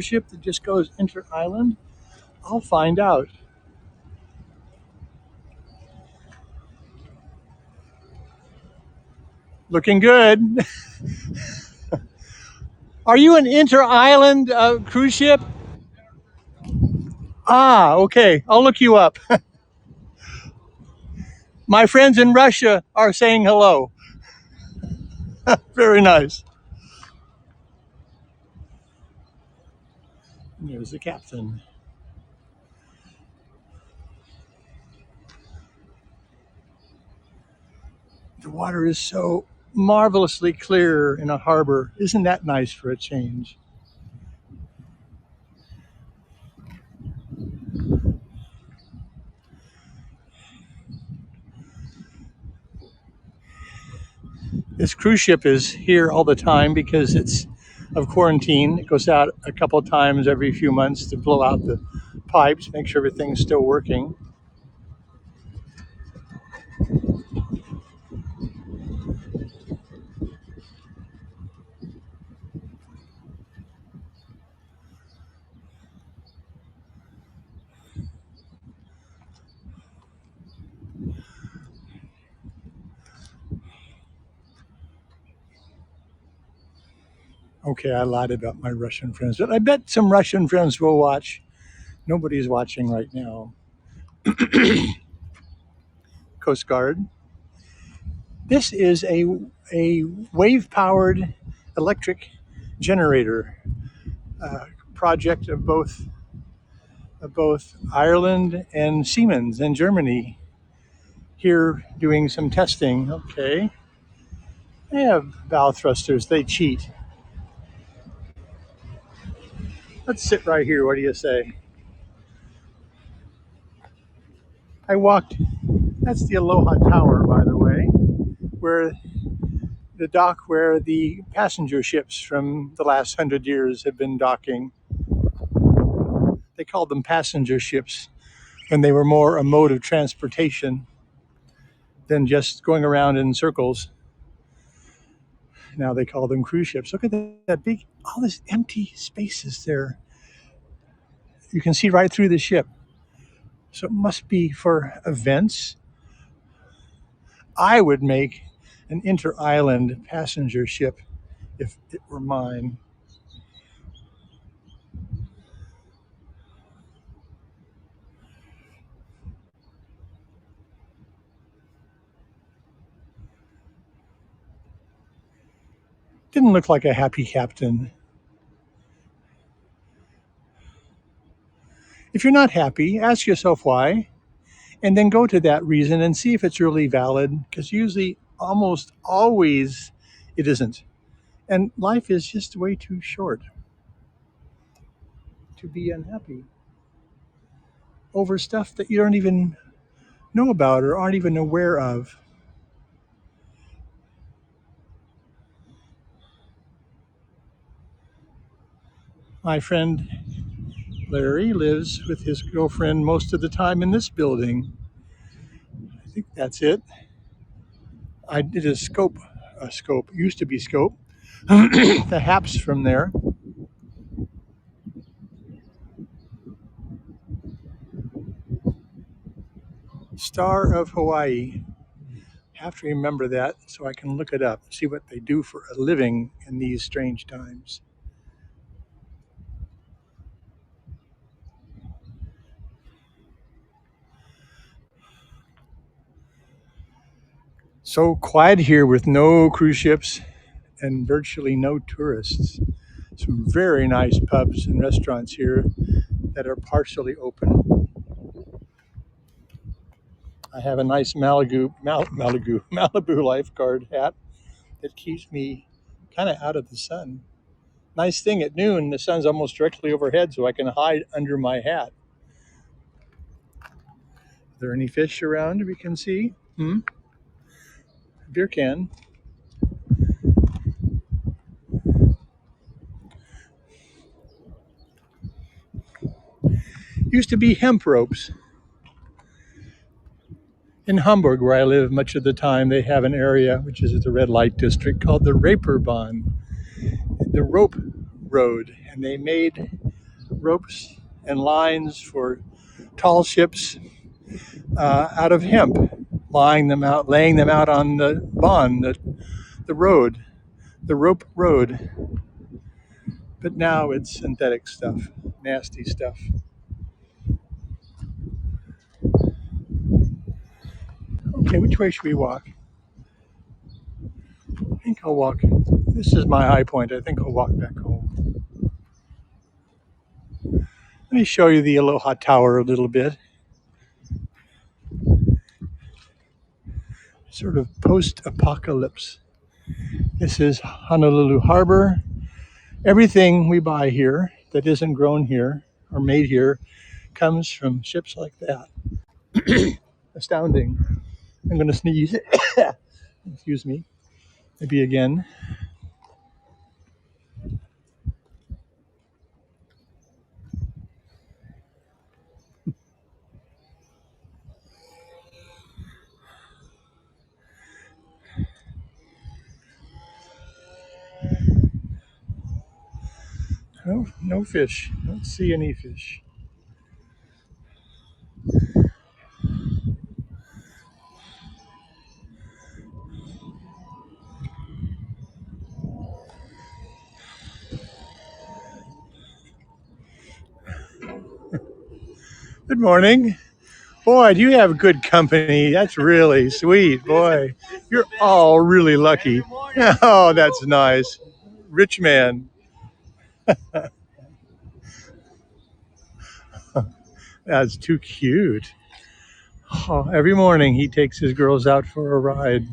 ship that just goes inter-island? I'll find out. Looking good. Are you an inter-island cruise ship? Ah, okay. I'll look you up. My friends in Russia are saying hello. Very nice. There's the captain. The water is so marvelously clear in a harbor. Isn't that nice for a change? This cruise ship is here all the time because it's of quarantine. It goes out a couple of times every few months to blow out the pipes, make sure everything's still working. Okay, I lied about my Russian friends, but I bet some Russian friends will watch. Nobody's watching right now. Coast Guard. This is a wave-powered electric generator project of both Ireland and Siemens in Germany. Here doing some testing. Okay, they have bow thrusters. They cheat. Let's sit right here. What do you say? I walked. That's the Aloha Tower, by the way, where the dock where the passenger ships from the last 100 years have been docking. They called them passenger ships when they were more a mode of transportation than just going around in circles. Now they call them cruise ships. Look at that big, all this empty spaces there. You can see right through the ship. So it must be for events. I would make an inter-island passenger ship if it were mine. Didn't look like a happy captain. If you're not happy, ask yourself why, and then go to that reason and see if it's really valid, because usually, almost always, it isn't. And life is just way too short to be unhappy over stuff that you don't even know about or aren't even aware of. My friend Larry lives with his girlfriend most of the time in this building. I think that's it. I did a scope, used to be scope, the haps from there. Star of Hawaii. Have to remember that so I can look it up, see what they do for a living in these strange times. So quiet here with no cruise ships and virtually no tourists. Some very nice pubs and restaurants here that are partially open. I have a nice Malibu lifeguard hat that keeps me kind of out of the sun. Nice thing at noon, the sun's almost directly overhead, so I can hide under my hat. Are there any fish around we can see? Beer can. Used to be hemp ropes. In Hamburg, where I live much of the time, they have an area, which is the red light district, called the Reeperbahn, the rope road. And they made ropes and lines for tall ships out of hemp, laying them out on the bond, the road, the rope road. But now it's synthetic stuff, nasty stuff. Okay, which way should we walk? I think I'll walk. This is my high point. I think I'll walk back home. Let me show you the Aloha Tower a little bit. Sort of post-apocalypse. This is Honolulu Harbor. Everything we buy here that isn't grown here or made here comes from ships like that. Astounding. I'm going to sneeze. Excuse me. Maybe again. No, no fish. Don't see any fish. Good morning. Boy, do you have good company. That's really sweet. Boy, you're all really lucky. Oh, that's nice. Rich man. That's too cute. Oh, every morning he takes his girls out for a ride.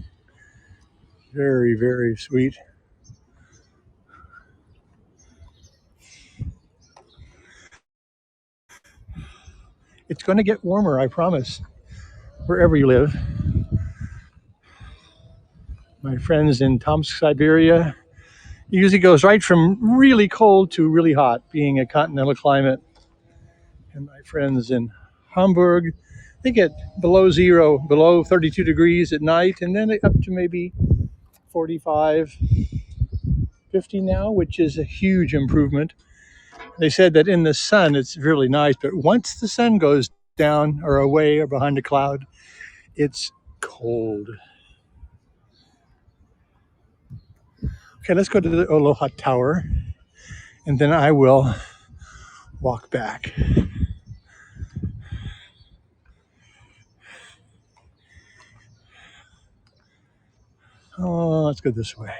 Very, very sweet. It's going to get warmer, I promise, wherever you live. My friends in Tomsk, Siberia, it usually goes right from really cold to really hot, being a continental climate. And my friends in Hamburg, they get below zero, below 32 degrees at night, and then up to maybe 45, 50 now, which is a huge improvement. They said that in the sun it's really nice, but once the sun goes down or away or behind a cloud, it's cold. Okay, let's go to the Aloha Tower, and then I will walk back. Oh, let's go this way.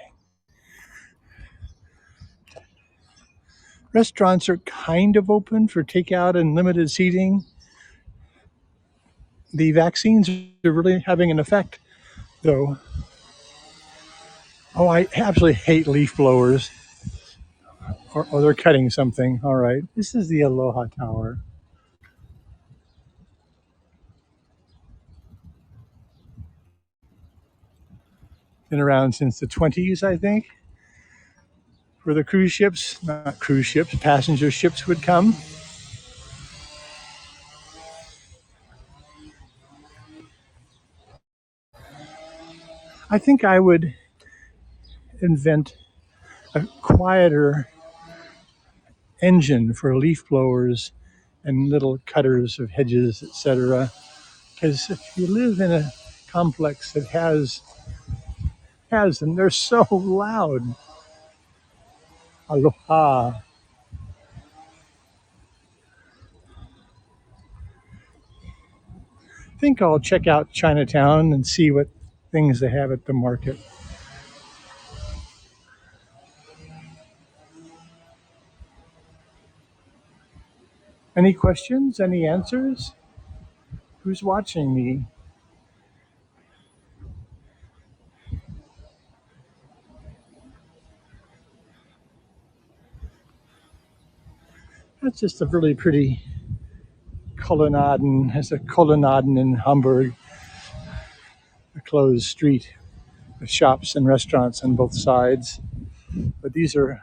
Restaurants are kind of open for takeout and limited seating. The vaccines are really having an effect, though. Oh, I absolutely hate leaf blowers. Oh, they're cutting something. All right. This is the Aloha Tower. Been around since the 20s, I think, where the cruise ships, not cruise ships, passenger ships would come. I think I would invent a quieter engine for leaf blowers and little cutters of hedges, etc. Because if you live in a complex that has them, they're so loud. Aloha. I think I'll check out Chinatown and see what things they have at the market. Any questions? Any answers? Who's watching me? That's just a really pretty Kolonnaden. It's a Kolonnaden in Hamburg, a closed street with shops and restaurants on both sides. But these are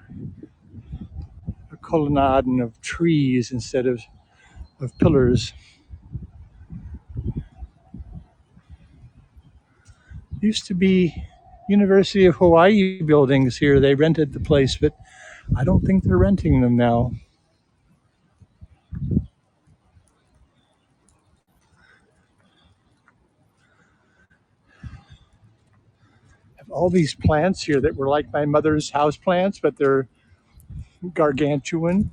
a Kolonnaden of trees instead of pillars. Used to be University of Hawaii buildings here. They rented the place, but I don't think they're renting them now. all these plants here that were like my mother's house plants, but they're gargantuan.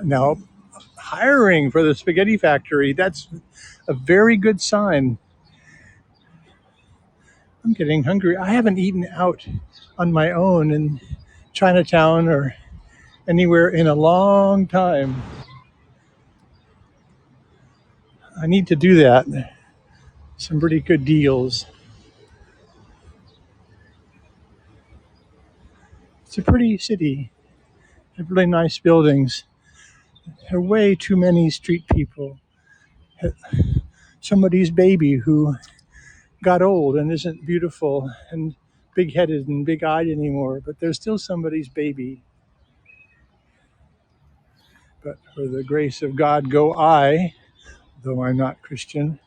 Now, hiring for the spaghetti factory, that's a very good sign. I'm getting hungry. I haven't eaten out on my own in Chinatown or anywhere in a long time. I need to do that. Some pretty good deals. It's a pretty city. They have really nice buildings. There are way too many street people. Somebody's baby who got old and isn't beautiful and big headed and big eyed anymore, but they're still somebody's baby. But for the grace of God go I, though I'm not Christian.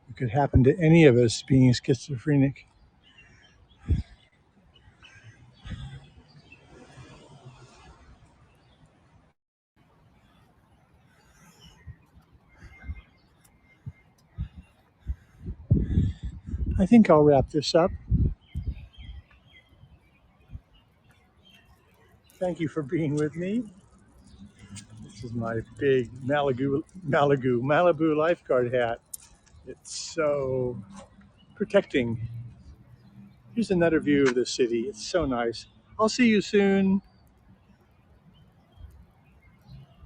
It could happen to any of us being schizophrenic. I think I'll wrap this up. Thank you for being with me. This is my big Malibu lifeguard hat. It's so protecting. Here's another view of the city. It's so nice. I'll see you soon.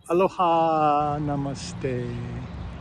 Aloha, namaste.